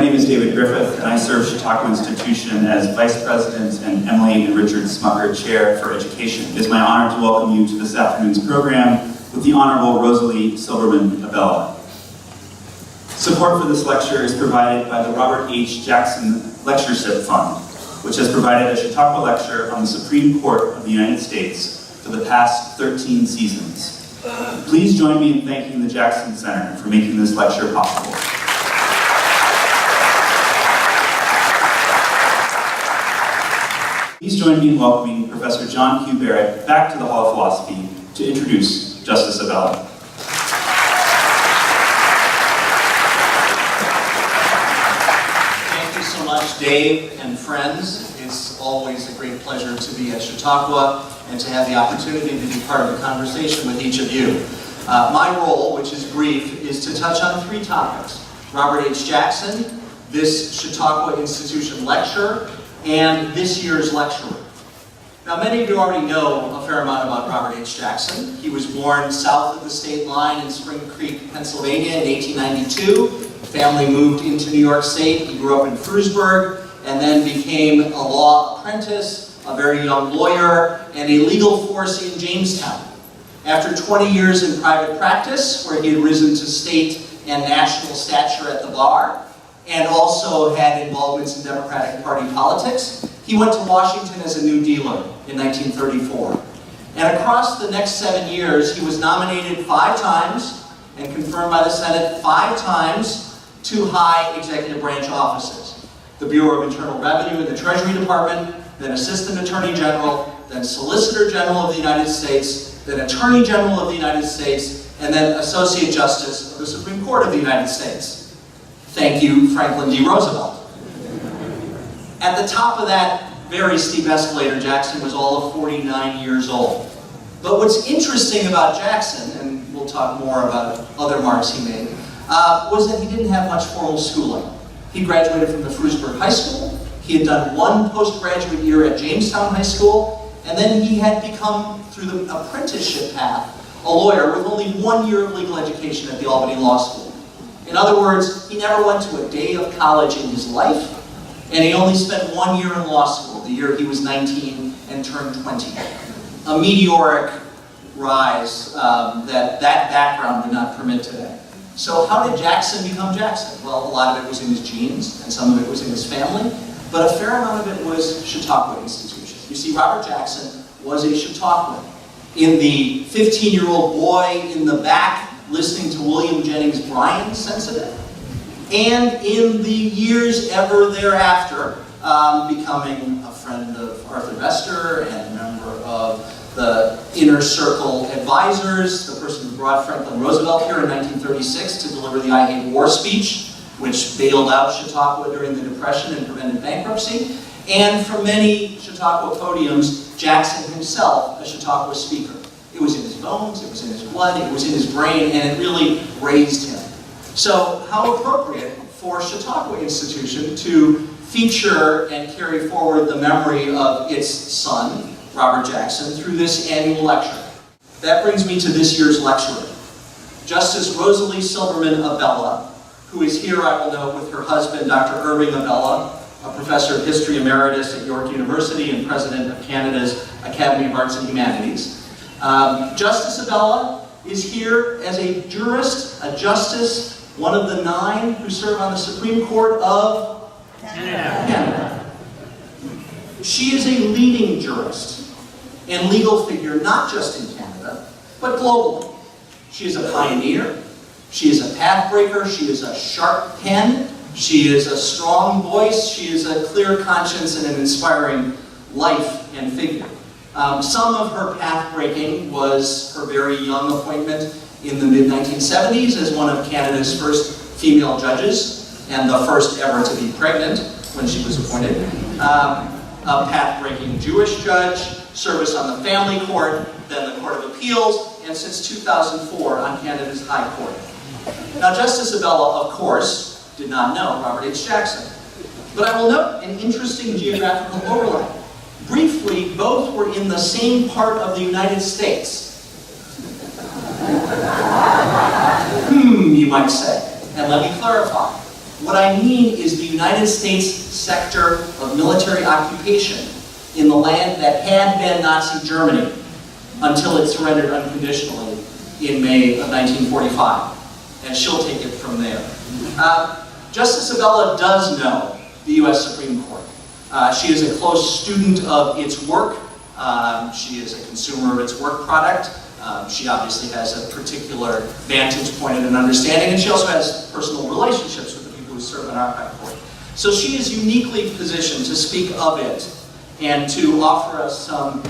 name is David Griffith, and I serve Chautauqua Institution as Vice President and Emily and Richard Smucker Chair for Education. It is my honor to welcome you to this afternoon's program with the Honorable Rosalie Silberman Abella. Support for this lecture is provided by the Robert H. Jackson Lectureship Fund, which has provided a Chautauqua lecture on the Supreme Court of the United States for the past 13 seasons. Please join me in thanking the Jackson Center for making this lecture possible. Please join me in welcoming Professor John Q. Barrett back to the Hall of Philosophy to introduce Justice Abella. Thank you so much, Dave and friends. It's always a great pleasure to be at Chautauqua and to have the opportunity to be part of a conversation with each of you. My role, which is brief, is to touch on three topics: Robert H. Jackson, this Chautauqua Institution lecture, and this year's lecturer. Now, many of you already know a fair amount about Robert H. Jackson. He was born south of the state line in Spring Creek, Pennsylvania in 1892. Family moved into New York State. He grew up in Frewsburg and then became a law apprentice, a very young lawyer, and a legal force in Jamestown. After 20 years in private practice, where he had risen to state and national stature at the bar, and also had involvements in Democratic Party politics, he went to Washington as a New Dealer in 1934. And across the next 7 years, he was nominated 5 times and confirmed by the Senate 5 times to high executive branch offices: the Bureau of Internal Revenue in the Treasury Department, then Assistant Attorney General, then Solicitor General of the United States, then Attorney General of the United States, and then Associate Justice of the Supreme Court of the United States. Thank you, Franklin D. Roosevelt. At the top of that very steep escalator, Jackson was all of 49 years old. But what's interesting about Jackson, and we'll talk more about other marks he made, was that he didn't have much formal schooling. He graduated from the Frewsburg High School. He had done 1 postgraduate year at Jamestown High School, and then he had become, through the apprenticeship path, a lawyer with only 1 year of legal education at the Albany Law School. In other words, he never went to a day of college in his life, and he only spent 1 year in law school, the year he was 19 and turned 20. A meteoric rise that background would not permit today. So how did Jackson become Jackson? Well, a lot of it was in his genes, and some of it was in his family, but a fair amount of it was Chautauqua Institution. You see, Robert Jackson was a Chautauquan. In the 15-year-old boy in the back listening to William Jennings Bryan sensitive, and in the years ever thereafter, becoming a friend of Arthur Vester and a member of the Inner Circle Advisors, the person who brought Franklin Roosevelt here in 1936 to deliver the I Hate War speech, which bailed out Chautauqua during the Depression and prevented bankruptcy, and from many Chautauqua podiums, Jackson himself, a Chautauqua speaker. It was in his bones, it was in his blood, it was in his brain, and it really raised him. So how appropriate for Chautauqua Institution to feature and carry forward the memory of its son, Robert Jackson, through this annual lecture. That brings me to this year's lecturer, Justice Rosalie Silberman Abella, who is here, I will note, with her husband, Dr. Irving Abella, a professor of history emeritus at York University and president of Canada's Academy of Arts and Humanities. Justice Abella is here as a jurist, a justice, one of the 9 who serve on the Supreme Court of Canada. She is a leading jurist and legal figure, not just in Canada, but globally. She is a pioneer, she is a pathbreaker, she is a sharp pen, she is a strong voice, she is a clear conscience and an inspiring life and figure. Some of her path-breaking was her very young appointment in the mid-1970s as one of Canada's first female judges, and the first ever to be pregnant when she was appointed. A path-breaking Jewish judge, service on the Family Court, then the Court of Appeals, and since 2004 on Canada's High Court. Now, Justice Abella, of course, did not know Robert H. Jackson, but I will note an interesting geographical overlap. Briefly, both were in the same part of the United States. You might say. And let me clarify. What I mean is the United States sector of military occupation in the land that had been Nazi Germany until it surrendered unconditionally in May of 1945. And she'll take it from there. Justice Abella does know the U.S. Supreme Court. She is a close student of its work. She is a consumer of its work product. She obviously has a particular vantage point and an understanding, and she also has personal relationships with the people who serve in our high court. So she is uniquely positioned to speak of it and to offer us some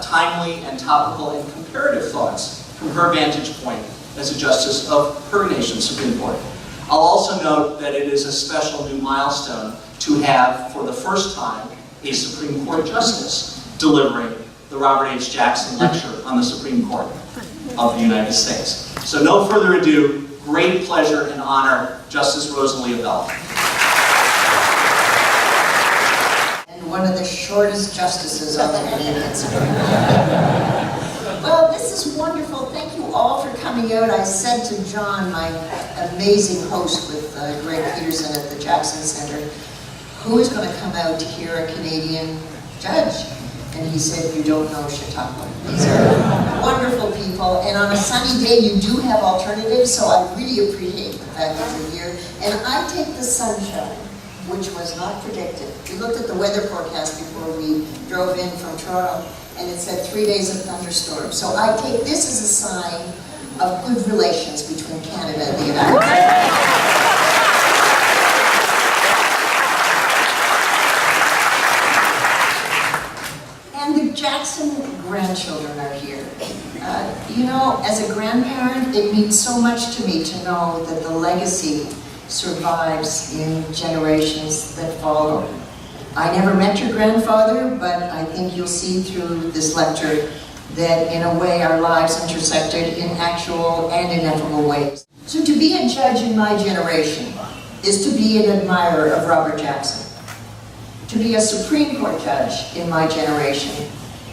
timely and topical and comparative thoughts from her vantage point as a justice of her nation's Supreme Court. I'll also note that it is a special new milestone to have, for the first time, a Supreme Court justice delivering the Robert H. Jackson Lecture on the Supreme Court of the United States. So no further ado, great pleasure and honor, Justice Rosalie Abella. And one of the shortest justices on the Canadian Supreme Court. Well, this is wonderful. Thank you all for coming out. I said to John, my amazing host with Greg Peterson at the Jackson Center, who is going to come out to hear a Canadian judge? And he said, you don't know Chautauqua. These are wonderful people, and on a sunny day you do have alternatives, so I really appreciate the fact that you're here. And I take the sunshine, which was not predicted. We looked at the weather forecast before we drove in from Toronto, and it said 3 days of thunderstorms. So I take this as a sign of good relations between Canada and the United States. Jackson grandchildren are here. You know, as a grandparent, it means so much to me to know that the legacy survives in generations that follow. I never met your grandfather, but I think you'll see through this lecture that in a way our lives intersected in actual and ineffable ways. So to be a judge in my generation is to be an admirer of Robert Jackson. To be a Supreme Court judge in my generation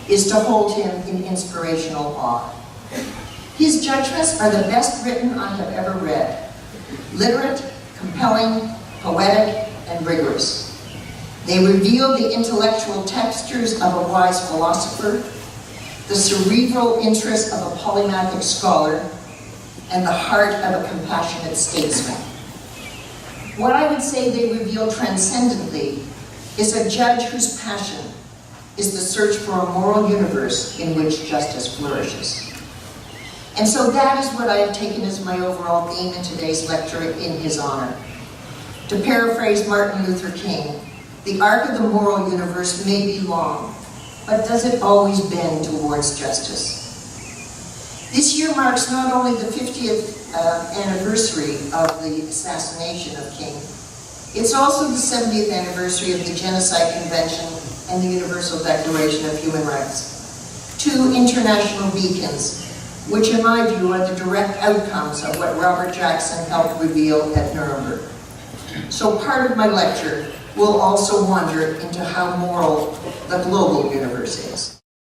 is to hold him in inspirational awe. His judgments are the best written I have ever read. Literate, compelling, poetic, and rigorous. They reveal the intellectual textures of a wise philosopher, the cerebral interest of a polymathic scholar, and the heart of a compassionate statesman. What I would say they reveal transcendently is a judge whose passion is the search for a moral universe in which justice flourishes. And so that is what I have taken as my overall theme in today's lecture in his honor. To paraphrase Martin Luther King, the arc of the moral universe may be long, but does it always bend towards justice? This year marks not only the 50th anniversary of the assassination of King, it's also the 70th anniversary of the Genocide Convention and the Universal Declaration of Human Rights. Two international beacons, which in my view are the direct outcomes of what Robert Jackson helped reveal at Nuremberg. So part of my lecture will also wander into how moral the global universe is.